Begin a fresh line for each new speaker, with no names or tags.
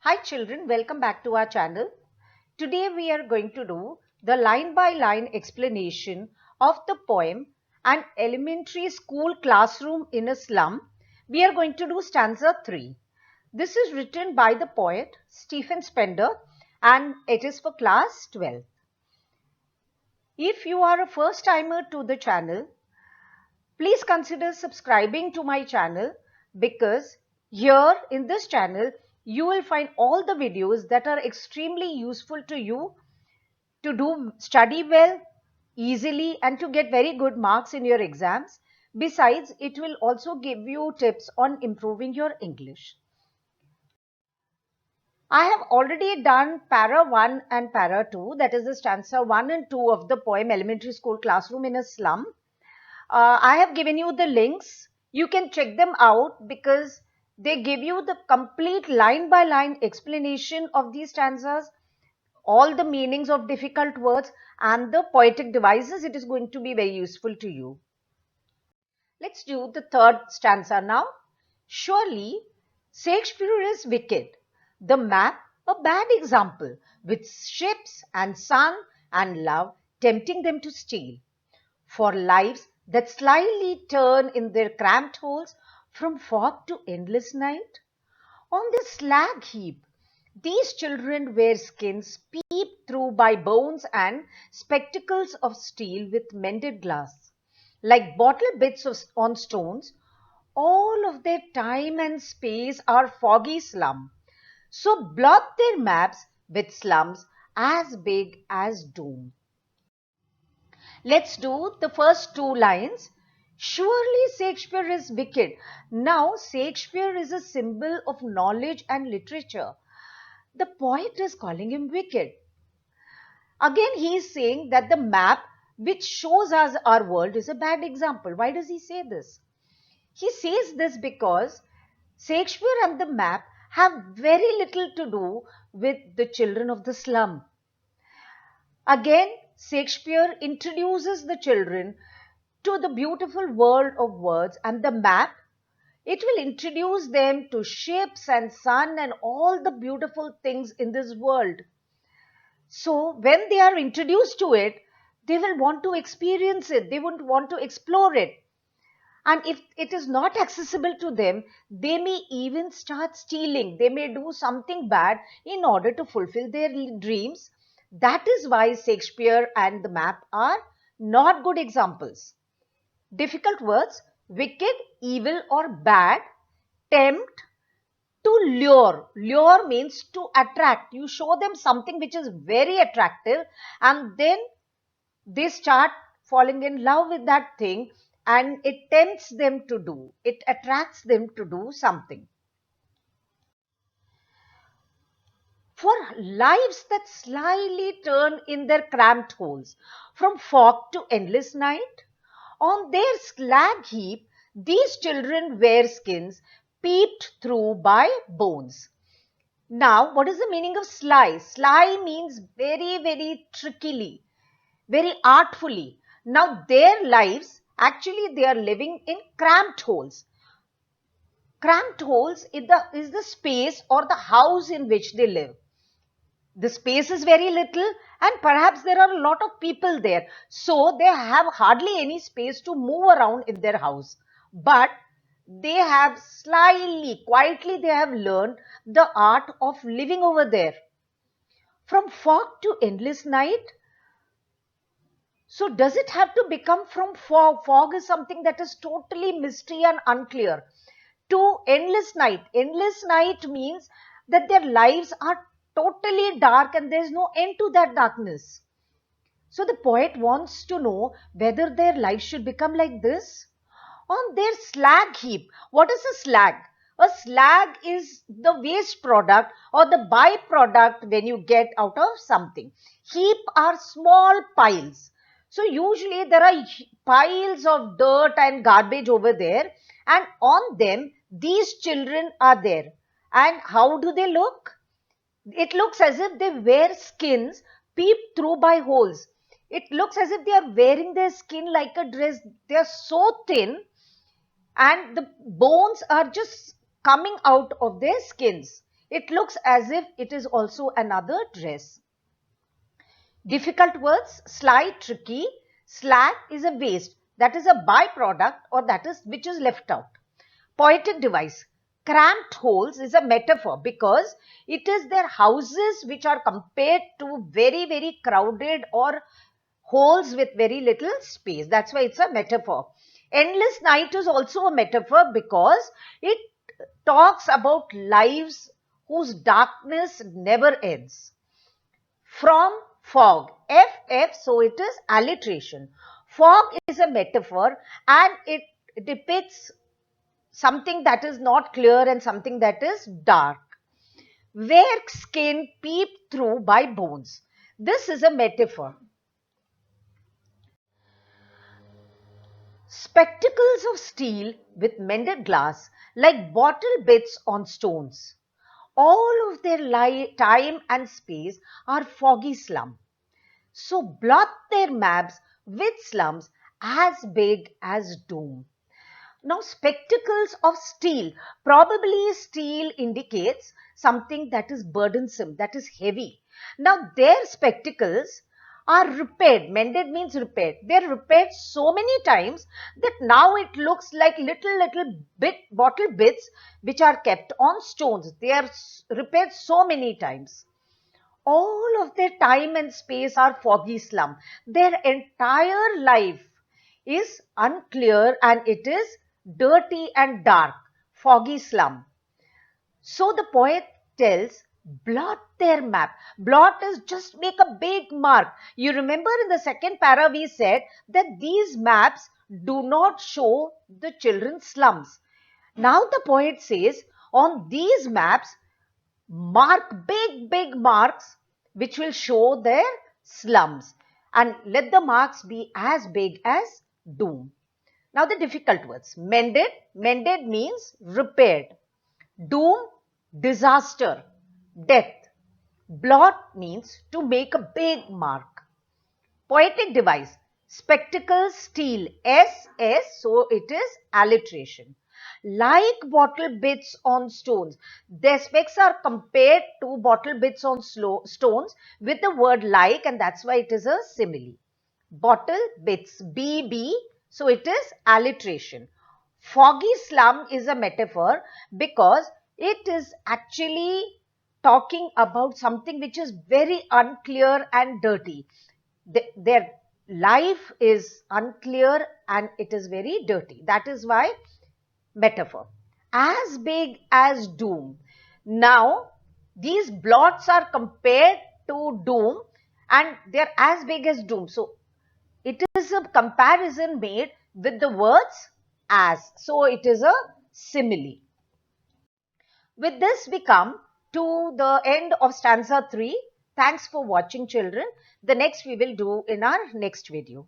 Hi children, welcome back to our channel. Today we are going to do the line by line explanation of the poem An Elementary School Classroom in a Slum. We are going to do stanza 3. This is written by the poet Stephen Spender and it is for class 12. If you are a first timer to the channel, please consider subscribing to my channel because here in this channel you will find all the videos that are extremely useful to you to study well, easily and to get very good marks in your exams. Besides, it will also give you tips on improving your English. I have already done para 1 and para 2, that is the stanza 1 and 2 of the poem Elementary School Classroom in a Slum. I have given you the links. You can check them out because they give you the complete line by line explanation of these stanzas, all the meanings of difficult words and the poetic devices. It is going to be very useful to you. Let's do the third stanza now. Surely Shakespeare is wicked. The map a bad example with ships and sun and love tempting them to steal. For lives that slyly turn in their cramped holes from fog to endless night. On this slag heap, these children wear skins peeped through by bones and spectacles of steel with mended glass. Like bottle bits on stones, all of their time and space are foggy slum. So blot their maps with slums as big as doom. Let's do the first two lines. Surely Shakespeare is wicked. Now Shakespeare is a symbol of knowledge and literature. The poet is calling him wicked. Again he is saying that the map which shows us our world is a bad example. Why does he say this? He says this because Shakespeare and the map have very little to do with the children of the slum. Again, Shakespeare introduces the children to the beautiful world of words, and the map, it will introduce them to ships and sun and all the beautiful things in this world. So when they are introduced to it, they will want to experience it. They would want to explore it. And if it is not accessible to them, they may even start stealing. They may do something bad in order to fulfill their dreams. That is why Shakespeare and the map are not good examples. Difficult words, wicked, evil or bad, tempt, to lure. Lure means to attract. You show them something which is very attractive and then they start falling in love with that thing and it tempts them to do. It attracts them to do something. For lives that slyly turn in their cramped holes, from fog to endless night, on their slag heap, these children wear skins peeped through by bones. Now, what is the meaning of sly? Sly means very, very trickily, very artfully. Now, their lives, actually, they are living in cramped holes. Cramped holes is the space or the house in which they live. The space is very little and perhaps there are a lot of people there. So they have hardly any space to move around in their house. But they have slyly, quietly they have learned the art of living over there. From fog to endless night. So does it have to become from fog? Fog is something that is totally mystery and unclear. To endless night. Endless night means that their lives are totally dark and there is no end to that darkness. So the poet wants to know whether their life should become like this. On their slag heap. What is a slag? A slag is the waste product or the byproduct when you get out of something. Heap are small piles. So usually there are piles of dirt and garbage over there and on them these children are there. And how do they look? It looks as if they wear skins peeped through by holes. It looks as if they are wearing their skin like a dress. They are so thin and the bones are just coming out of their skins. It looks as if it is also another dress. Difficult words, sly, tricky. Slag is a waste, that is a byproduct or that is which is left out. Poetic device, cramped holes is a metaphor because it is their houses which are compared to very crowded or holes with very little space. That's why it's a metaphor. Endless night is also a metaphor because it talks about lives whose darkness never ends. From fog, FF, so it is alliteration. Fog is a metaphor and it depicts something that is not clear and something that is dark. Where skin peeped through by bones. This is a metaphor. Spectacles of steel with mended glass like bottle bits on stones. All of their time and space are foggy slum. So blot their maps with slums as big as doom. Now, spectacles of steel, probably steel indicates something that is burdensome, that is heavy. Now, their spectacles are repaired. Mended means repaired. They're repaired so many times that now it looks like little bottle bits which are kept on stones. They are repaired so many times. All of their time and space are foggy slum. Their entire life is unclear and it is dirty and dark, foggy slum. So the poet tells, blot their map. Blot is just make a big mark. You remember in the second para we said that these maps do not show the children's slums. Now the poet says, on these maps, mark big marks which will show their slums and let the marks be as big as doom. Now the difficult words. Mended. Mended means repaired. Doom, disaster, death. Blot means to make a big mark. Poetic device. Spectacles, steel, SS, so it is alliteration. Like bottle bits on stones. Their specs are compared to bottle bits on stones with the word like, and that's why it is a simile. Bottle bits, BB, so it is alliteration. Foggy slum is a metaphor because it is actually talking about something which is very unclear and dirty. Their life is unclear and it is very dirty. That is why metaphor. As big as doom. Now, these blots are compared to doom and they are as big as doom. So, it is a comparison made with the words as. So, it is a simile. With this, we come to the end of stanza 3. Thanks for watching, children. The next we will do in our next video.